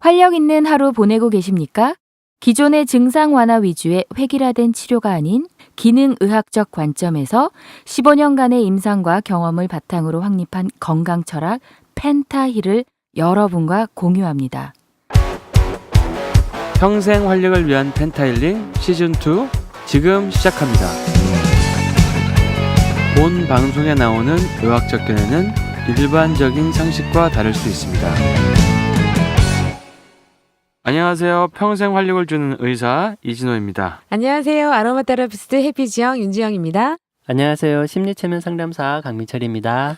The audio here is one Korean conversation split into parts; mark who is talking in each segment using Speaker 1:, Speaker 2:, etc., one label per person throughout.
Speaker 1: 활력 있는 하루 보내고 계십니까? 기존의 증상 완화 위주의 획일화된 치료가 아닌 기능의학적 관점에서 15년간의 임상과 경험을 바탕으로 확립한 건강 철학 펜타힐을 여러분과 공유합니다.
Speaker 2: 평생 활력을 위한 펜타힐링 시즌2 지금 시작합니다. 본 방송에 나오는 의학적 견해는 일반적인 상식과 다를 수 있습니다. 안녕하세요. 평생 활력을 주는 의사 이진호입니다.
Speaker 3: 안녕하세요. 아로마 테라피스트 해피지영 윤지영입니다.
Speaker 4: 안녕하세요. 심리체면 상담사 강민철입니다.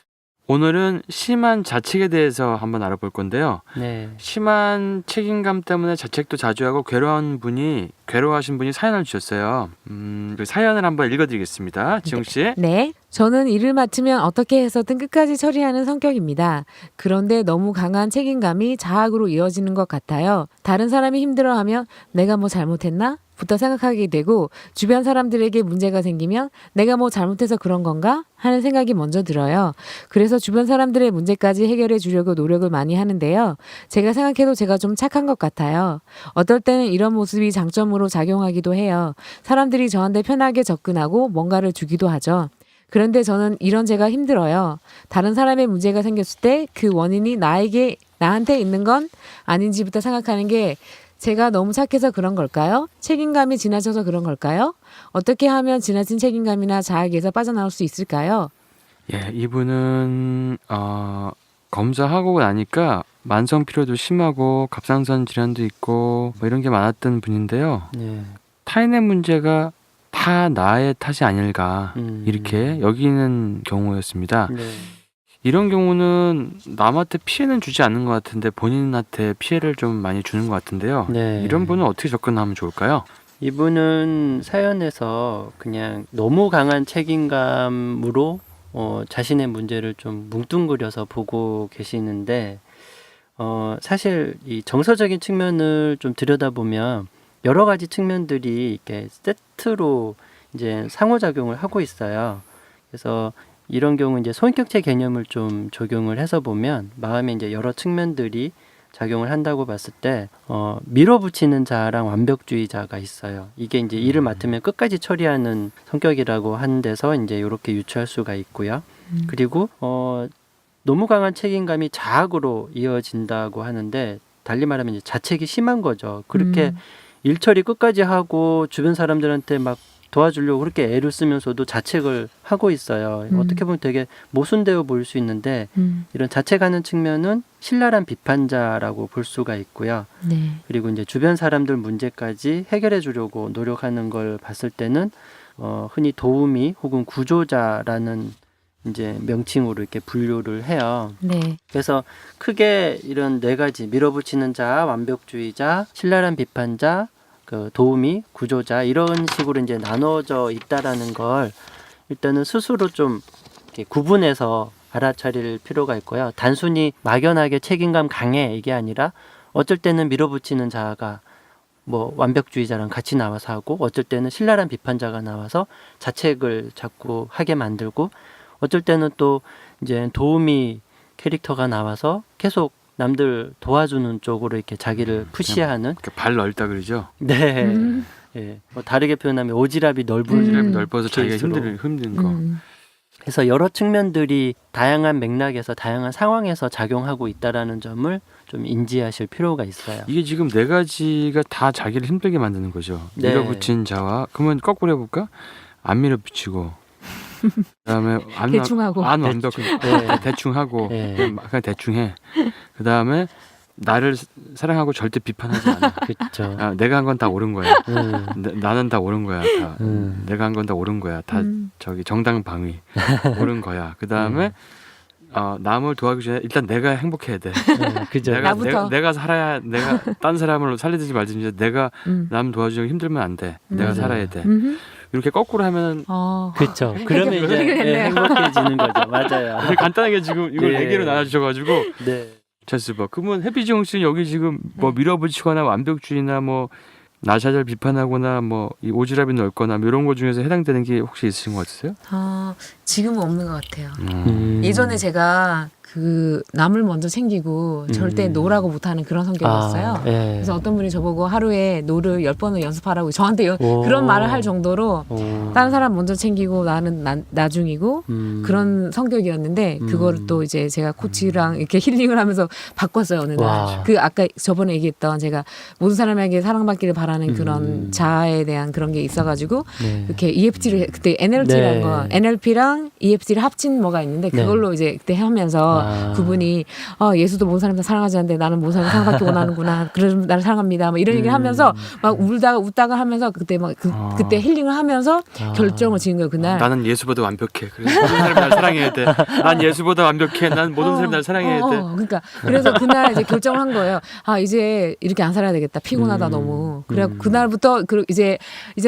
Speaker 2: 오늘은 심한 자책에 대해서 한번 알아볼 건데요.
Speaker 4: 네.
Speaker 2: 심한 책임감 때문에 자책도 자주 하고 괴로워하신 분이 사연을 주셨어요. 그 사연을 한번 읽어드리겠습니다. 지영 씨.
Speaker 3: 네. 저는 일을 맡으면 어떻게 해서든 끝까지 처리하는 성격입니다. 그런데 너무 강한 책임감이 자학으로 이어지는 것 같아요. 다른 사람이 힘들어하면 내가 뭐 잘못했나? 부터 생각하게 되고 주변 사람들에게 문제가 생기면 내가 뭐 잘못해서 그런 건가? 하는 생각이 먼저 들어요. 그래서 주변 사람들의 문제까지 해결해 주려고 노력을 많이 하는데요. 제가 생각해도 제가 좀 착한 것 같아요. 어떨 때는 이런 모습이 장점으로 작용하기도 해요. 사람들이 저한테 편하게 접근하고 뭔가를 주기도 하죠. 그런데 저는 이런 제가 힘들어요. 다른 사람의 문제가 생겼을 때 그 원인이 나한테 있는 건 아닌지부터 생각하는 게 제가 너무 착해서 그런 걸까요? 책임감이 지나쳐서 그런 걸까요? 어떻게 하면 지나친 책임감이나 자학에서 빠져나올 수 있을까요?
Speaker 2: 예, 이분은 검사하고 나니까 만성 피로도 심하고 갑상선 질환도 있고 뭐 이런 게 많았던 분인데요.
Speaker 4: 네.
Speaker 2: 타인의 문제가 다 나의 탓이 아닐까 이렇게 여기는 경우였습니다.
Speaker 4: 네.
Speaker 2: 이런 경우는 남한테 피해는 주지 않는 것 같은데 본인한테 피해를 좀 많이 주는 것 같은데요.
Speaker 4: 네.
Speaker 2: 이런 분은 어떻게 접근하면 좋을까요?
Speaker 4: 이분은 사연에서 그냥 너무 강한 책임감으로 자신의 문제를 좀 뭉뚱그려서 보고 계시는데 사실 이 정서적인 측면을 좀 들여다보면 여러 가지 측면들이 이렇게 세트로 이제 상호작용을 하고 있어요. 그래서 이런 경우 이제 소인격체 개념을 좀 적용을 해서 보면 마음에 이제 여러 측면들이 작용을 한다고 봤을 때 밀어붙이는 자랑 완벽주의자가 있어요. 이게 이제 일을 맡으면 끝까지 처리하는 성격이라고 하는 데서 이제 이렇게 유추할 수가 있고요. 그리고 너무 강한 책임감이 자학으로 이어진다고 하는데 달리 말하면 이제 자책이 심한 거죠. 그렇게 일 처리 끝까지 하고 주변 사람들한테 막 도와주려고 그렇게 애를 쓰면서도 자책을 하고 있어요. 어떻게 보면 되게 모순되어 보일 수 있는데 이런 자책하는 측면은 신랄한 비판자라고 볼 수가 있고요.
Speaker 3: 네.
Speaker 4: 그리고 이제 주변 사람들 문제까지 해결해 주려고 노력하는 걸 봤을 때는 흔히 도우미 혹은 구조자라는 이제 명칭으로 이렇게 분류를 해요.
Speaker 3: 네.
Speaker 4: 그래서 크게 이런 네 가지 밀어붙이는 자, 완벽주의자, 신랄한 비판자, 그 도우미, 구조자 이런 식으로 이제 나눠져 있다라는 걸 일단은 스스로 좀 이렇게 구분해서 알아차릴 필요가 있고요. 단순히 막연하게 책임감 강해 이게 아니라 어쩔 때는 밀어붙이는 자가 뭐 완벽주의자랑 같이 나와서 하고 어쩔 때는 신랄한 비판자가 나와서 자책을 자꾸 하게 만들고 어쩔 때는 또 이제 도우미 캐릭터가 나와서 계속 남들 도와주는 쪽으로 이렇게 자기를 푸시하는
Speaker 2: 발 넓다 그러죠.
Speaker 4: 네. 예. 뭐 다르게 표현하면 오지랖이
Speaker 2: 넓어서 자기가
Speaker 4: 케이스로.
Speaker 2: 힘든 거.
Speaker 4: 그래서 여러 측면들이 다양한 맥락에서 다양한 상황에서 작용하고 있다라는 점을 좀 인지하실 필요가 있어요.
Speaker 2: 이게 지금 네 가지가 다 자기를 힘들게 만드는 거죠.
Speaker 4: 네.
Speaker 2: 밀어붙인 자와 그러면 거꾸로 해볼까? 안 밀어붙이고 그다음에
Speaker 3: 대충 하고.
Speaker 2: 안 완벽 대충 하고
Speaker 4: 네.
Speaker 2: 그냥 대충 해. 그다음에 나를 사랑하고 절대 비판하지 않아.
Speaker 4: 그렇죠.
Speaker 2: 내가 한 건 다 옳은 거야. 나는 다 옳은 거야. 다. 내가 한 건 다 옳은 거야. 다 저기 정당방위 옳은 거야. 그다음에 남을 도와주기 전에 일단 내가 행복해야 돼.
Speaker 4: 그죠.
Speaker 2: 내가 살아야 내가 딴 사람을 살리든지 말든지 내가 남 도와주기 힘들면 안 돼. 내가 살아야 돼. 이렇게 거꾸로 하면
Speaker 4: 그렇죠. 그러면 이제 행복해지는 거죠. 맞아요.
Speaker 2: 되게 간단하게 지금 이걸
Speaker 4: 네.
Speaker 2: 4개로 나눠주셔가지고
Speaker 4: 네.
Speaker 2: 됐어. 그러면 해피지영 씨는 여기 지금 뭐 밀어붙이거나 완벽주의나 뭐 나샤잘 비판하거나 뭐 이 오지랖이 넓거나 뭐 이런 거 중에서 해당되는 게 혹시 있으신 것 같으세요?
Speaker 3: 지금은 없는 것 같아요. 예전에 제가 그 남을 먼저 챙기고 절대 노라고 못하는 그런 성격이었어요.
Speaker 4: 예.
Speaker 3: 그래서 어떤 분이 저보고 하루에 노를 10번을 연습하라고 저한테
Speaker 4: 오.
Speaker 3: 그런 말을 할 정도로
Speaker 4: 오.
Speaker 3: 다른 사람 먼저 챙기고 나는 나중이고 그런 성격이었는데 그거를 또 이제 제가 코치랑 이렇게 힐링을 하면서 바꿨어요 어느 날.
Speaker 4: 와.
Speaker 3: 그 아까 저번에 얘기했던 제가 모든 사람에게 사랑받기를 바라는 그런 자아에 대한 그런 게 있어가지고
Speaker 4: 네.
Speaker 3: 이렇게 EFT를 그때 NLT라는
Speaker 4: 네.
Speaker 3: 거 NLP랑 EFT를 합친 뭐가 있는데
Speaker 4: 네.
Speaker 3: 그걸로 이제 그때 하면서 그분이 예수도 모든 사람 다 사랑하지 않는데 나는 모든 사람 사랑받기 원하는구나. 그래서 나를 사랑합니다. 뭐 이런 얘기를 하면서 막 울다가 웃다가 하면서 그때 막 그때 힐링을 하면서 결정을 지은 거예요 그날.
Speaker 2: 나는 예수보다 완벽해. 그래서 모든 사람 날 사랑해야 돼. 난 예수보다 완벽해. 난 모든 사람 날 사랑해야 돼.
Speaker 3: 그러니까 그래서 그날 이제 결정을 한 거예요. 이제 이렇게 안 살아야 되겠다. 피곤하다 너무. 그래 그날부터 이제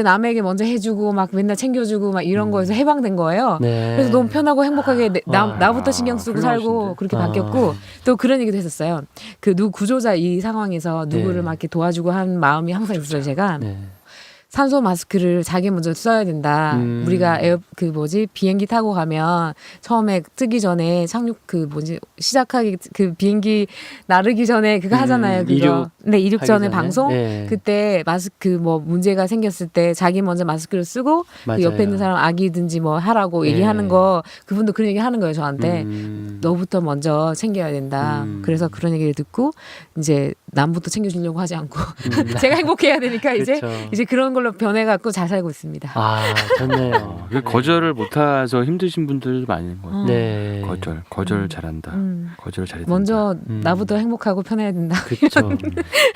Speaker 3: 남에게 먼저 해주고 막 맨날 챙겨주고 막 이런 거에서 해방된 거예요.
Speaker 4: 네.
Speaker 3: 그래서 너무 편하고 행복하게 나부터 신경 쓰고 살고
Speaker 2: 훌륭하신데.
Speaker 3: 그렇게 바뀌었고 또 그런 얘기도 했었어요. 그 구조자 이 상황에서 누구를
Speaker 4: 네.
Speaker 3: 막 이렇게 도와주고 한 마음이 항상 있어요. 제가
Speaker 4: 네.
Speaker 3: 산소 마스크를 자기 먼저 써야 된다. 우리가 비행기 타고 가면 처음에 뜨기 전에 시작하기 비행기 나르기 전에 그거 하잖아요. 그거. 이륙 전에 방송.
Speaker 4: 네.
Speaker 3: 그때 마스크 문제가 생겼을 때 자기 먼저 마스크를 쓰고 그 옆에 있는 사람 아기든지 뭐 하라고
Speaker 4: 네.
Speaker 3: 얘기하는 거 그분도 그런 얘기 하는 거예요 저한테. 너부터 먼저 챙겨야 된다. 그래서 그런 얘기를 듣고 이제 남부터 챙겨주려고 하지 않고 제가 행복해야 되니까 이제 그런 걸로 변해갖고 잘 살고 있습니다.
Speaker 4: 좋네요.
Speaker 2: 거절을 못해서 힘드신 분들도 많이 있는 것 같아요.
Speaker 4: 네.
Speaker 2: 거절 잘한다. 거절 잘해야
Speaker 3: 먼저 나부터 행복하고 편해야 된다.
Speaker 4: 그렇죠.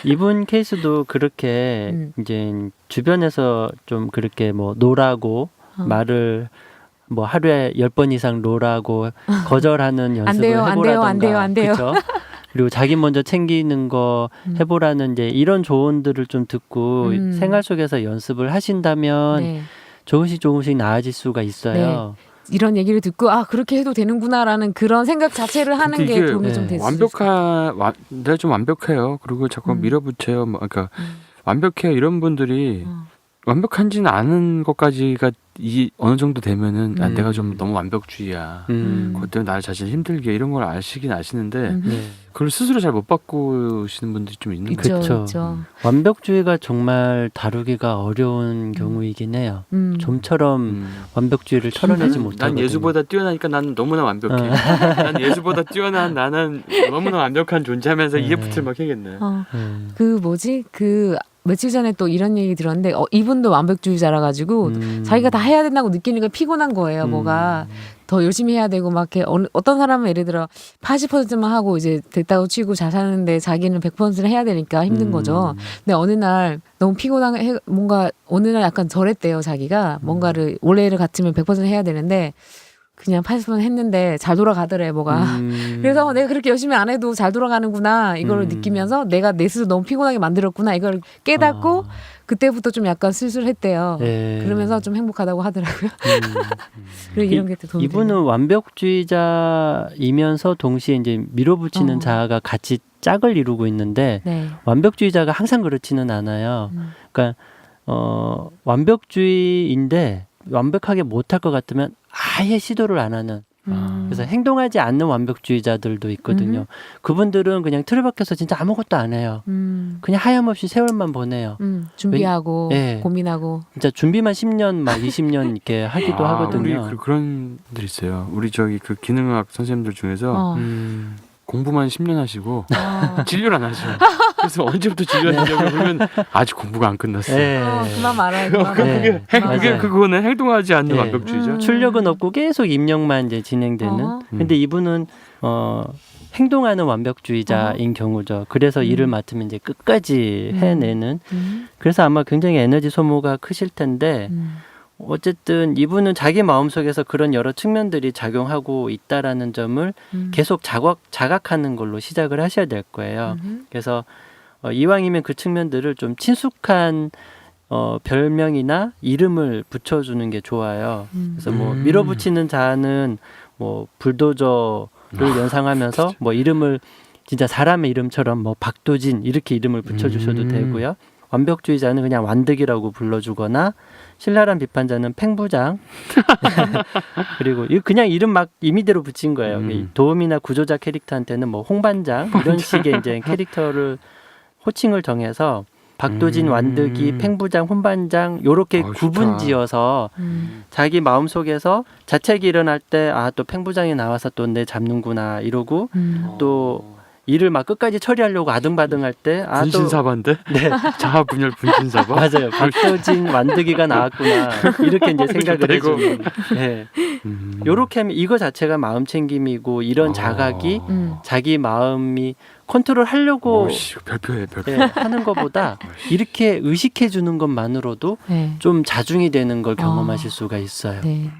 Speaker 4: 이분 케이스도 그렇게 이제 주변에서 좀 그렇게 뭐 노라고 말을 뭐 하루에 10번 이상 노라고 거절하는 연습을 해보라던가.
Speaker 3: 안 돼요.
Speaker 4: 그렇죠? 그리고 자기 먼저 챙기는 거 해보라는 이제 이런 조언들을 좀 듣고 생활 속에서 연습을 하신다면
Speaker 3: 네.
Speaker 4: 조금씩 나아질 수가 있어요.
Speaker 3: 이런 얘기를 듣고 그렇게 해도 되는구나라는 그런 생각 자체를 하는 게
Speaker 2: 이게
Speaker 3: 도움이 좀 됐을 수 있어요.
Speaker 2: 내가 좀 완벽해요. 그리고 자꾸 밀어붙여요. 그러니까 완벽해요. 이런 분들이 완벽한지는 않은 것까지가 어느 정도 되면은 내가 좀 너무 완벽주의야. 그것 때문에 나를 자신 힘들게 이런 걸 아시는데 그걸 스스로 잘 못 바꾸시는 분들이 좀 있는 거죠.
Speaker 3: 있죠.
Speaker 4: 완벽주의가 정말 다루기가 어려운 경우이긴 해요. 좀처럼 완벽주의를 털어내지 못하거든요.
Speaker 2: 난 예수보다 뛰어나니까 나는 너무나 완벽해. 난 예수보다 뛰어난 나는 너무나 완벽한 존재하면서 EFT를 막 해야겠네.
Speaker 3: 며칠 전에 또 이런 얘기 들었는데 이분도 완벽주의자라 가지고 자기가 다 해야 된다고 느끼니까 피곤한 거예요. 뭐가 더 열심히 해야 되고 막 이렇게 어떤 사람은 예를 들어 80%만 하고 이제 됐다고 치고 잘 사는데 자기는 100%를 해야 되니까 힘든 거죠. 근데 어느 날 너무 피곤한 뭔가 어느 날 약간 저랬대요. 자기가 뭔가를 원래를 같으면 100% 해야 되는데 그냥 80% 했는데 잘 돌아가더래 뭐가. 그래서 내가 그렇게 열심히 안 해도 잘 돌아가는구나 이걸 느끼면서 내가 내 스스로 너무 피곤하게 만들었구나 이걸 깨닫고 그때부터 좀 약간 슬슬했대요. 그러면서 좀 행복하다고 하더라고요. 그리고 이런 게 또 도움이
Speaker 4: 이분은
Speaker 3: 되네요.
Speaker 4: 완벽주의자이면서 동시에 이제 밀어붙이는 자아가 같이 짝을 이루고 있는데
Speaker 3: 네.
Speaker 4: 완벽주의자가 항상 그렇지는 않아요. 그러니까 완벽주의인데 완벽하게 못할 것 같으면 아예 시도를 안 하는. 그래서 행동하지 않는 완벽주의자들도 있거든요. 그분들은 그냥 틀을 박혀서 진짜 아무것도 안 해요. 그냥 하염없이 세월만 보내요.
Speaker 3: 준비하고 고민하고.
Speaker 4: 진짜 준비만 10년 막 20년 이렇게 하기도 하거든요.
Speaker 2: 우리 그런 분들 있어요. 우리 그 기능학 선생님들 중에서 공부만 10년 하시고 진료를 안 하셔. 그래서 언제부터 진료하시냐고 그러면 아직 공부가 안 끝났어.
Speaker 3: 그만 말아요.
Speaker 2: 그거는 행동하지 않는 완벽주의죠.
Speaker 4: 출력은 없고 계속 입력만 이제 진행되는. 근데 이분은 행동하는 완벽주의자인 경우죠. 그래서 일을 맡으면 이제 끝까지 해내는. 그래서 아마 굉장히 에너지 소모가 크실 텐데 어쨌든 이분은 자기 마음속에서 그런 여러 측면들이 작용하고 있다라는 점을 계속 자각하는 걸로 시작을 하셔야 될 거예요. 그래서 이왕이면 그 측면들을 좀 친숙한 별명이나 이름을 붙여주는 게 좋아요. 그래서 뭐 밀어붙이는 자는 뭐 불도저를 연상하면서 뭐 이름을 진짜 사람의 이름처럼 뭐 박도진 이렇게 이름을 붙여주셔도 되고요. 완벽주의자는 그냥 완득이라고 불러주거나 신랄한 비판자는 팽부장 그리고 그냥 이름 막 임의대로 붙인 거예요. 도움이나 구조자 캐릭터한테는 뭐 홍반장 이런 식의 이제 캐릭터를 호칭을 정해서 박도진, 완득이, 팽부장, 혼반장 요렇게 구분지어서 자기 마음속에서 자책이 일어날 때 아 또 팽부장이 나와서 또 내 잡는구나 이러고 또 일을 막 끝까지 처리하려고 아등바등할 때 아 또
Speaker 2: 분신사반데?
Speaker 4: 네.
Speaker 2: 자아 분열 분신사바?
Speaker 4: 맞아요. 박도진, 완득이가 나왔구나 이렇게 이제 생각을 해주는 네. 요렇게 하면 이거 자체가 마음 챙김이고 이런 자각이 자기 마음이 컨트롤 하려고
Speaker 2: 별표해 별표.
Speaker 4: 네, 하는 것보다 이렇게 의식해 주는 것만으로도
Speaker 3: 네.
Speaker 4: 좀 자중이 되는 걸 경험하실 수가 있어요.
Speaker 3: 네.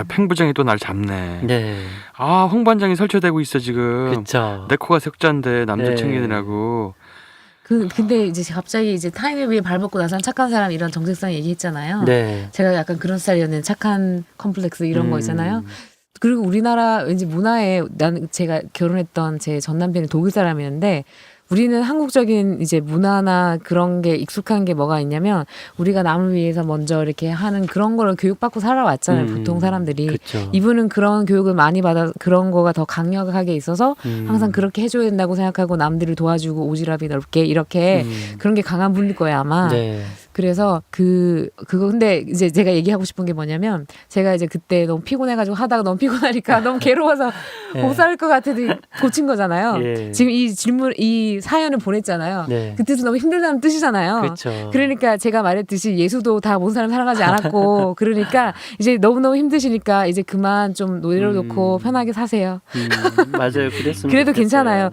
Speaker 2: 팽부장이 또 날 잡네.
Speaker 4: 네.
Speaker 2: 홍 반장이 설치되고 있어 지금.
Speaker 4: 그쵸.
Speaker 2: 내 코가 석자인데 남자
Speaker 4: 네.
Speaker 2: 챙기느라고.
Speaker 3: 근데 이제 갑자기 이제 타인을 위해 발벗고 나선 착한 사람 이런 정체성 얘기했잖아요.
Speaker 4: 네.
Speaker 3: 제가 약간 그런 스타일이었는데 착한 컴플렉스 이런 거 있잖아요. 그리고 우리나라 왠지 문화에 나는 제가 결혼했던 제 전 남편이 독일 사람이었는데 우리는 한국적인 이제 문화나 그런 게 익숙한 게 뭐가 있냐면 우리가 남을 위해서 먼저 이렇게 하는 그런 거를 교육받고 살아왔잖아요. 보통 사람들이.
Speaker 4: 그쵸.
Speaker 3: 이분은 그런 교육을 많이 받아 그런 거가 더 강력하게 있어서 항상 그렇게 해줘야 된다고 생각하고 남들을 도와주고 오지랖이 넓게 이렇게 그런 게 강한 분일 거예요 아마.
Speaker 4: 네.
Speaker 3: 그래서 그거 근데 이제 제가 얘기하고 싶은 게 뭐냐면 제가 이제 그때 너무 피곤해가지고 하다가 너무 피곤하니까 너무 괴로워서
Speaker 4: 네.
Speaker 3: 못 살 것 같아도 고친 거잖아요.
Speaker 4: 예.
Speaker 3: 지금 이 사연을 보냈잖아요.
Speaker 4: 네.
Speaker 3: 그때도 너무 힘들다는 뜻이잖아요.
Speaker 4: 그렇죠.
Speaker 3: 그러니까 제가 말했듯이 예수도 다 모든 사람 사랑하지 않았고 그러니까 이제 너무너무 힘드시니까 이제 그만 좀 내려놓고 편하게 사세요.
Speaker 4: 맞아요. 그랬으면
Speaker 3: 그래도
Speaker 4: 좋겠어요.
Speaker 3: 괜찮아요.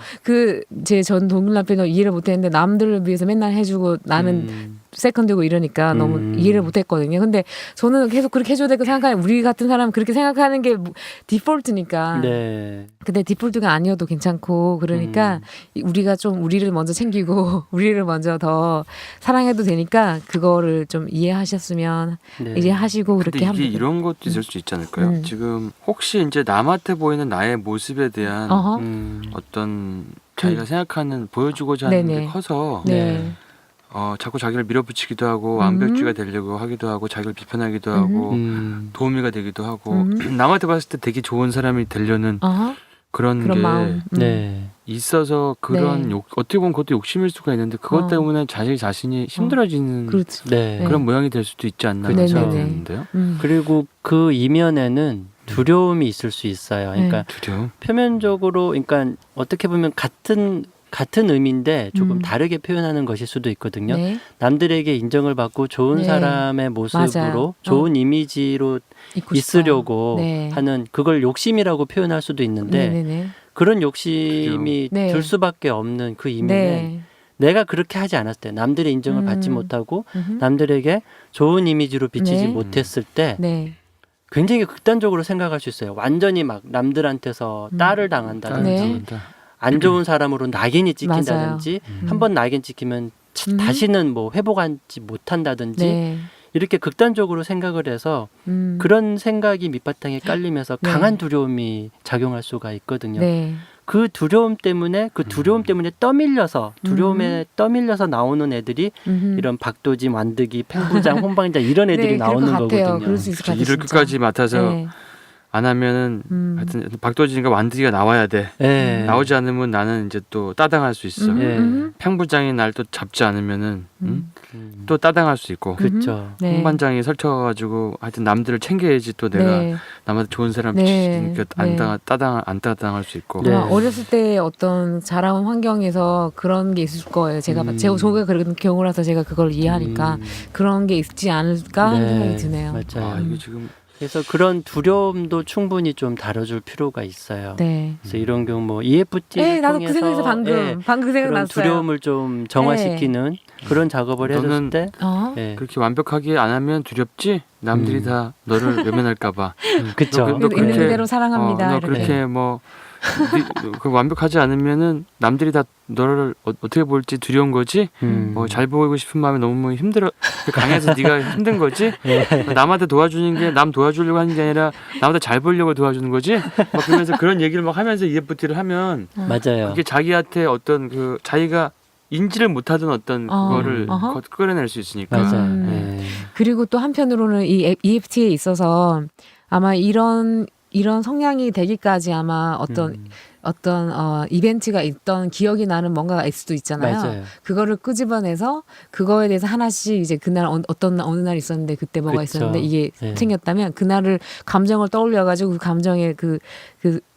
Speaker 3: 제 전 동일 남편은 이해를 못했는데 남들을 위해서 맨날 해주고 나는 세컨드고 이러니까 너무 이해를 못했거든요. 근데 저는 계속 그렇게 해줘야 될 거 생각하는 우리 같은 사람은 그렇게 생각하는 게 디폴트니까.
Speaker 4: 네.
Speaker 3: 근데 디폴트가 아니어도 괜찮고 그러니까 우리가 좀 우리를 먼저 챙기고 우리를 먼저 더 사랑해도 되니까 그거를 좀 이해하셨으면
Speaker 4: 네.
Speaker 3: 이해하시고
Speaker 2: 근데
Speaker 3: 그렇게
Speaker 2: 이게
Speaker 3: 하면
Speaker 2: 이런 것도 있을 수 있지 않을까요? 지금 혹시 이제 남한테 보이는 나의 모습에 대한
Speaker 3: 어허.
Speaker 2: 어떤 자기가 생각하는 보여주고자 하는
Speaker 3: 네네.
Speaker 2: 게 커서
Speaker 3: 네.
Speaker 2: 자꾸 자기를 밀어붙이기도 하고 완벽주의가 되려고 하기도 하고 자기를 비판하기도 하고 도우미가 되기도 하고 남한테 봤을 때 되게 좋은 사람이 되려는
Speaker 3: 어허.
Speaker 2: 그런
Speaker 3: 그런
Speaker 2: 게
Speaker 3: 마음.
Speaker 4: 네.
Speaker 2: 있어서 그런
Speaker 3: 네.
Speaker 2: 어떻게 보면 그것도 욕심일 수가 있는데 그것 때문에 자신이 힘들어지는
Speaker 3: 그렇지.
Speaker 4: 네.
Speaker 2: 그런 모양이 될 수도 있지 않나
Speaker 3: 네네네.
Speaker 2: 생각되는데요.
Speaker 4: 그리고 그 이면에는 두려움이 있을 수 있어요. 그러니까
Speaker 2: 두려움.
Speaker 4: 표면적으로 그러니까 어떻게 보면 같은 의미인데 조금 다르게 표현하는 것일 수도 있거든요.
Speaker 3: 네.
Speaker 4: 남들에게 인정을 받고 좋은
Speaker 3: 네.
Speaker 4: 사람의 모습으로
Speaker 3: 맞아요.
Speaker 4: 좋은 이미지로
Speaker 3: 있고
Speaker 4: 있으려고
Speaker 3: 싶어요. 네.
Speaker 4: 하는 그걸 욕심이라고 표현할 수도 있는데
Speaker 3: 네네네.
Speaker 4: 그런 욕심이
Speaker 3: 네.
Speaker 4: 들 수밖에 없는 그 이면에
Speaker 3: 네.
Speaker 4: 내가 그렇게 하지 않았을 때 남들의 인정을 받지 못하고
Speaker 3: 음흠.
Speaker 4: 남들에게 좋은 이미지로 비치지
Speaker 3: 네.
Speaker 4: 못했을 때
Speaker 3: 네.
Speaker 4: 굉장히 극단적으로 생각할 수 있어요. 완전히 막 남들한테서 딸을 당한다든지
Speaker 3: 네.
Speaker 4: 안 좋은 사람으로 낙인이 찍힌다든지 한번 낙인 찍히면 다시는 뭐 회복하지 못한다든지
Speaker 3: 네.
Speaker 4: 이렇게 극단적으로 생각을 해서 그런 생각이 밑바탕에 깔리면서
Speaker 3: 네.
Speaker 4: 강한 두려움이 작용할 수가 있거든요.
Speaker 3: 네.
Speaker 4: 그 두려움 때문에 떠밀려서 두려움에 떠밀려서 나오는 애들이 이런 박도진, 완득이, 팽부장, 혼방자 이런 애들이
Speaker 3: 네,
Speaker 4: 나오는
Speaker 3: 그럴 것 같아요.
Speaker 4: 거거든요.
Speaker 3: 그럴 수 있을 것 같아요.
Speaker 2: 일을
Speaker 3: 진짜.
Speaker 2: 끝까지 맡아서
Speaker 3: 네.
Speaker 2: 안 하면은 하여튼 박도진과 완득이가 나와야 돼.
Speaker 4: 네.
Speaker 2: 나오지 않으면 나는 이제 또 따당할 수 있어.
Speaker 4: 예.
Speaker 2: 팽부장이 날 또 잡지 않으면은 또 따당할 수 있고.
Speaker 4: 그렇죠.
Speaker 3: 네.
Speaker 2: 홍반장이 설쳐가지고 하여튼 남들을 챙겨야지 또 내가
Speaker 3: 네.
Speaker 2: 남한테 좋은 사람
Speaker 3: 네.
Speaker 2: 비치니까 안
Speaker 3: 네.
Speaker 2: 따당할 수 있고.
Speaker 4: 네.
Speaker 3: 아마 어렸을 때 어떤 자라온 환경에서 그런 게 있을 거예요. 제가 저가 그런 경우라서 제가 그걸 이해하니까 그런 게 있지 않을까 하는 생각이 드네요.
Speaker 4: 맞아요.
Speaker 2: 이게 지금
Speaker 4: 그래서 그런 두려움도 충분히 좀 다뤄줄 필요가 있어요.
Speaker 3: 네.
Speaker 4: 그래서 이런 경우 뭐 EFT를
Speaker 3: 네, 나도
Speaker 4: 통해서
Speaker 3: 그 생각해서 방금 그 생각
Speaker 4: 그런
Speaker 3: 났어요.
Speaker 4: 두려움을 좀 정화시키는 그런 작업을 해줬을
Speaker 2: 너는
Speaker 4: 때
Speaker 3: 네.
Speaker 2: 그렇게 완벽하게 안 하면 두렵지? 남들이 다 너를 외면할까봐.
Speaker 4: 그쵸.
Speaker 2: 너
Speaker 3: 있는
Speaker 2: 그렇게-
Speaker 3: 그대로 사랑합니다.
Speaker 2: 너
Speaker 3: 이렇게.
Speaker 2: 그렇게 뭐 그 완벽하지 않으면은 남들이 다 너를 어떻게 볼지 두려운 거지. 잘 보이고 싶은 마음이 너무 힘들어 강해서 네가 힘든 거지. 남한테 도와주는 게 남 도와주려고 하는 게 아니라 남한테 잘 보이려고 도와주는 거지. 막 그러면서 그런 얘기를 막 하면서 EFT를 하면
Speaker 4: 맞아요.
Speaker 2: 그게 자기한테 어떤 그 자기가 인지를 못하던 어떤 그거를 끌어낼 수 있으니까.
Speaker 4: 맞아요.
Speaker 2: 네.
Speaker 3: 그리고 또 한편으로는 이 EFT에 있어서 아마 이런 성향이 되기까지 아마 어떤 이벤트가 있던 기억이 나는 뭔가가 있을 수도 있잖아요.
Speaker 4: 맞아요.
Speaker 3: 그거를 끄집어내서 그거에 대해서 하나씩 이제 그날 어느 날 있었는데 그때 뭐가
Speaker 4: 그쵸.
Speaker 3: 있었는데 이게
Speaker 4: 네.
Speaker 3: 생겼다면 그날을 감정을 떠올려가지고 그 감정의 그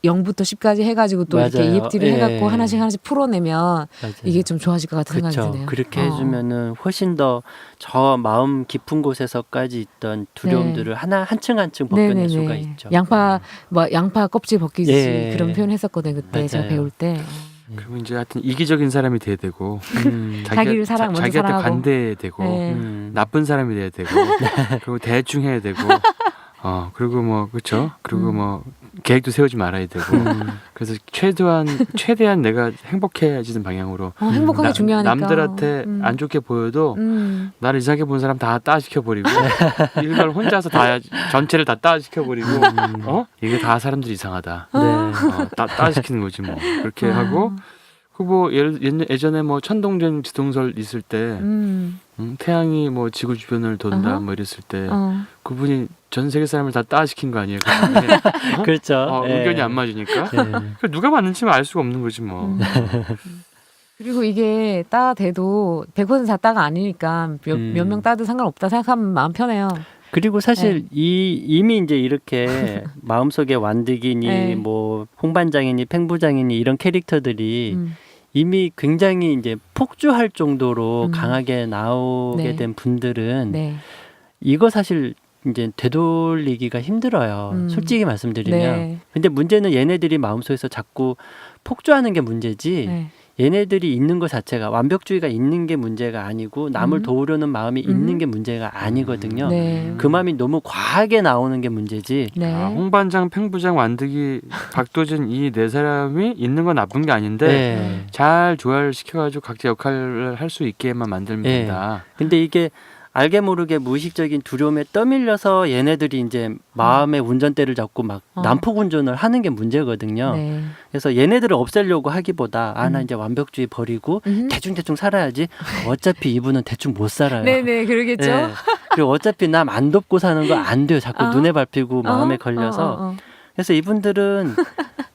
Speaker 3: 0부터 10까지 해가지고 또 이렇게
Speaker 4: 맞아요.
Speaker 3: EFT를
Speaker 4: 예.
Speaker 3: 해갖고 하나씩 풀어내면
Speaker 4: 맞아요.
Speaker 3: 이게 좀 좋아질 것 같은 생각이
Speaker 4: 그렇죠.
Speaker 3: 드네요.
Speaker 4: 그렇게 해주면은 훨씬 더 저 마음 깊은 곳에서까지 있던 두려움들을 한층 벗겨낼 수가 있죠.
Speaker 3: 양파 껍질 벗기듯이
Speaker 4: 예.
Speaker 3: 그런 표현 했었거든요. 그때 제가
Speaker 4: 맞아요.
Speaker 3: 배울 때.
Speaker 2: 그리고 이제 하여튼 이기적인 사람이 돼야 되고
Speaker 3: 자기를 먼저
Speaker 2: 자기한테
Speaker 3: 사랑하고.
Speaker 2: 관대해야 되고
Speaker 3: 네.
Speaker 2: 나쁜 사람이 돼야 되고 그리고 대충 해야 되고 그리고 뭐 그렇죠. 그리고 뭐 계획도 세우지 말아야 되고 그래서 최대한 내가 행복해지는 방향으로
Speaker 3: 행복한 게 중요하니까.
Speaker 2: 남들한테 안 좋게 보여도 나를 이상하게 본 사람 다 따시켜 버리고 일괄 혼자서 다 전체를 다 따시켜 버리고 이게 다 사람들이 이상하다.
Speaker 4: 네.
Speaker 2: 따시키는 거지 뭐 그렇게 하고 그 뭐 예전에 뭐 천동전 지동설 있을 때 태양이 뭐 지구 주변을 돈다 뭐 이랬을 때 그분이 전 세계 사람을 다 따시킨 거 아니에요?
Speaker 4: 그렇죠.
Speaker 2: 의견이 안 맞으니까 누가 맞는지는 알 수가 없는 거지 뭐.
Speaker 3: 그리고 이게 따돼도 100% 다 따가 아니니까 몇 명 따도 상관없다 생각하면 마음 편해요.
Speaker 4: 그리고 사실 이미 이제 이렇게 마음속에 완득이니 뭐 홍반장이니 팽부장이니 이런 캐릭터들이 이미 굉장히 이제 폭주할 정도로 강하게 나오게 된 분들은 이거 사실 이제 되돌리기가 힘들어요. 솔직히 말씀드리면. 근데 문제는 얘네들이 마음속에서 자꾸 폭주하는 게 문제지. 얘네들이 있는 것 자체가 완벽주의가 있는 게 문제가 아니고 남을 도우려는 마음이 있는 게 문제가 아니거든요. 그 마음이 너무 과하게 나오는 게 문제지.
Speaker 2: 홍반장, 팽부장, 완득이, 박도진 이 네 사람이 있는 건 나쁜 게 아닌데 잘 조화시켜가지고 각자 역할을 할 수 있게만 만들면 된다.
Speaker 4: 근데 이게 알게 모르게 무의식적인 두려움에 떠밀려서 얘네들이 이제 마음의 운전대를 잡고 막 난폭 운전을 하는 게 문제거든요. 그래서 얘네들을 없애려고 하기보다 나 이제 완벽주의 버리고 대충 살아야지. 어차피 이분은 대충 못 살아요.
Speaker 3: 네네 그러겠죠.
Speaker 4: 그리고 어차피 남 안 돕고 사는 거 안 돼요. 자꾸 눈에 밟히고 마음에 걸려서. 그래서 이분들은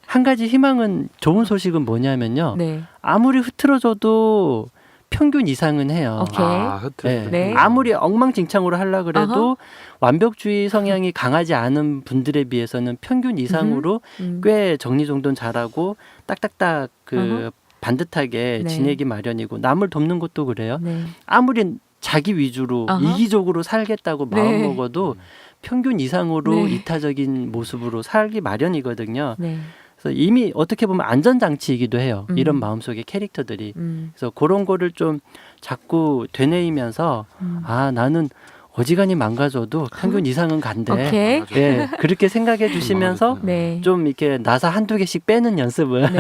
Speaker 4: 한 가지 희망은 좋은 소식은 뭐냐면요. 아무리 흐트러져도 평균 이상은 해요. 아무리 엉망진창으로 하려고 그래도 완벽주의 성향이 강하지 않은 분들에 비해서는 평균 이상으로 꽤 정리정돈 잘하고 딱딱딱 반듯하게 지내기 마련이고 남을 돕는 것도 그래요. 아무리 자기 위주로 이기적으로 살겠다고 마음먹어도 평균 이상으로 이타적인 모습으로 살기 마련이거든요. 그래서 이미 어떻게 보면 안전장치이기도 해요. 이런 마음속의 캐릭터들이. 그래서 그런 거를 좀 자꾸 되뇌이면서 나는 어지간히 망가져도 평균 이상은 간대. 그렇게 생각해 주시면서 좀 이렇게 나사 한두 개씩 빼는 연습을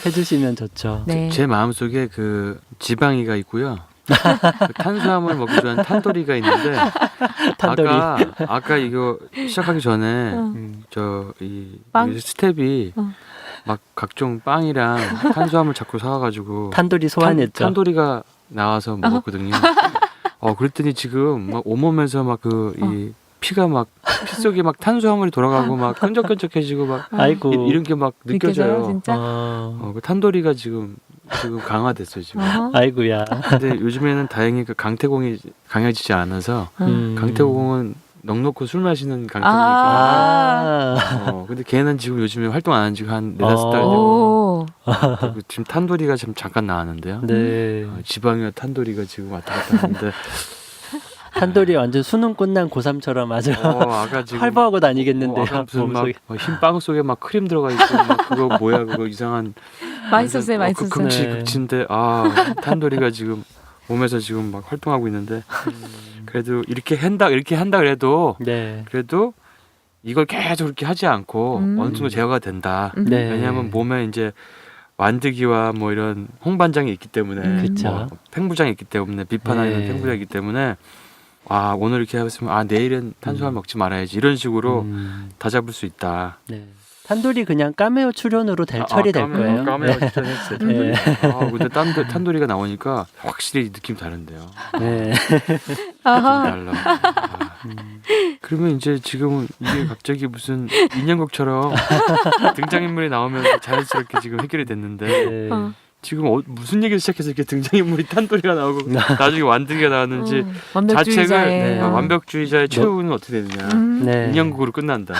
Speaker 4: 해주시면 좋죠.
Speaker 2: 제 마음속에 그 지방이가 있고요. 그 탄수화물 먹기 좋아하는 탄도리가 있는데
Speaker 4: 탄도리.
Speaker 2: 아까 이거 시작하기 전에 이 스텝이 막 각종 빵이랑 탄수화물 자꾸 사와가지고
Speaker 4: 탄도리 소환했죠.
Speaker 2: 탄도리가 나와서 먹었거든요. 그랬더니 지금 막 온몸에서 막 이 피가 막 피 속에 막 탄수화물이 돌아가고 막 끈적끈적해지고 막
Speaker 4: 아이고.
Speaker 2: 이런 게 막 느껴져요.
Speaker 3: 진짜?
Speaker 2: 그 탄도리가 지금 강화됐어요 지금.
Speaker 4: 아이고야.
Speaker 2: 근데 요즘에는 다행히 그 강태공이 강해지지 않아서 강태공은 넉넉히 술 마시는 강태공이니까. 근데 걔는 지금 요즘에 활동 안 한 지가 한 4-5달 되고 지금 탄도리가 지금 잠깐 나왔는데요. 지방이와 탄도리가 지금 왔다 갔다 하는데
Speaker 4: 탄도리 완전 수능 끝난 고3처럼 아주
Speaker 2: 아까 지금
Speaker 4: 활보하고 다니겠는데요.
Speaker 2: 무슨 막 흰빵 속에 막 크림 들어가 있고 막 그거 뭐야 그거 이상한
Speaker 3: 맛있었어요.
Speaker 2: 극치인데 탄도리가 지금 몸에서 지금 막 활동하고 있는데 그래도 이렇게 한다 그래도 그래도 이걸 계속 그렇게 하지 않고 어느 정도 제어가 된다.
Speaker 4: 네.
Speaker 2: 왜냐하면 몸에 이제 완득이와 뭐 이런 홍반장이 있기 때문에
Speaker 4: 그쵸.
Speaker 2: 뭐 팽부장이 있기 때문에 비판하는
Speaker 4: 네.
Speaker 2: 팽부장이 있기 때문에 아 오늘 이렇게 했으면 아 내일은 탄수화물 먹지 말아야지 이런 식으로 다잡을 수 있다.
Speaker 4: 네. 탄돌이 그냥 까메오 출연으로 처리될 거예요.
Speaker 2: 까메오 출연했어요.
Speaker 4: 네.
Speaker 2: 아 근데 탄돌이가 나오니까 확실히 느낌 다른데요.
Speaker 4: 네.
Speaker 2: 느낌
Speaker 3: 아하.
Speaker 2: 달라. 아. 그러면 이제 지금은 이게 갑자기 무슨 인형극처럼 등장인물이 나오면서 자연스럽게 지금 해결이 됐는데
Speaker 4: 네.
Speaker 2: 지금 무슨 얘기를 시작해서 이렇게 등장인물이 탄돌이가 나오고 나중에 완등이가 나왔는지 자책을
Speaker 3: 완벽주의자의
Speaker 2: 완벽주의자의 최후는 어떻게 되느냐.
Speaker 4: 네.
Speaker 2: 인형극으로 끝난다.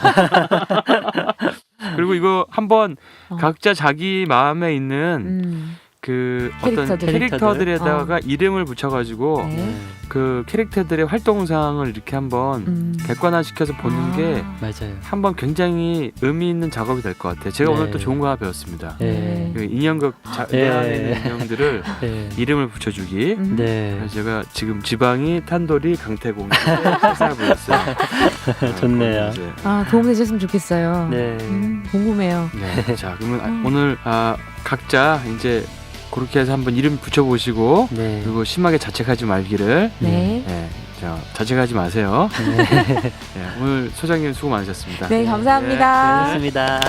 Speaker 2: 그리고 이거 한번 각자 자기 마음에 있는 그 어떤 캐릭터들에다가 이름을 붙여가지고
Speaker 3: 네.
Speaker 2: 그 캐릭터들의 활동상을 이렇게 한번 객관화시켜서 보는 게
Speaker 4: 맞아요.
Speaker 2: 한번 굉장히 의미 있는 작업이 될 것 같아요. 제가
Speaker 4: 네.
Speaker 2: 오늘 또 좋은 거 하나 배웠습니다.
Speaker 4: 네.
Speaker 2: 그 인형극 내 안에 있는 인형들을
Speaker 4: 네.
Speaker 2: 이름을 붙여주기.
Speaker 4: 네.
Speaker 2: 그래서 제가 지금 지방이 탄돌이 강태공 회사를 보였어요.
Speaker 4: 좋네요.
Speaker 3: 아, 도움되셨으면 좋겠어요.
Speaker 4: 네.
Speaker 3: 궁금해요.
Speaker 2: 네. 자 그러면 오늘 각자 이제 그렇게 해서 한번 이름 붙여보시고
Speaker 4: 네.
Speaker 2: 그리고 심하게 자책하지 말기를.
Speaker 3: 네.
Speaker 2: 네. 자 자책하지 마세요.
Speaker 4: 네.
Speaker 2: 네, 오늘 소장님 수고 많으셨습니다.
Speaker 3: 네, 감사합니다.
Speaker 4: 고맙습니다.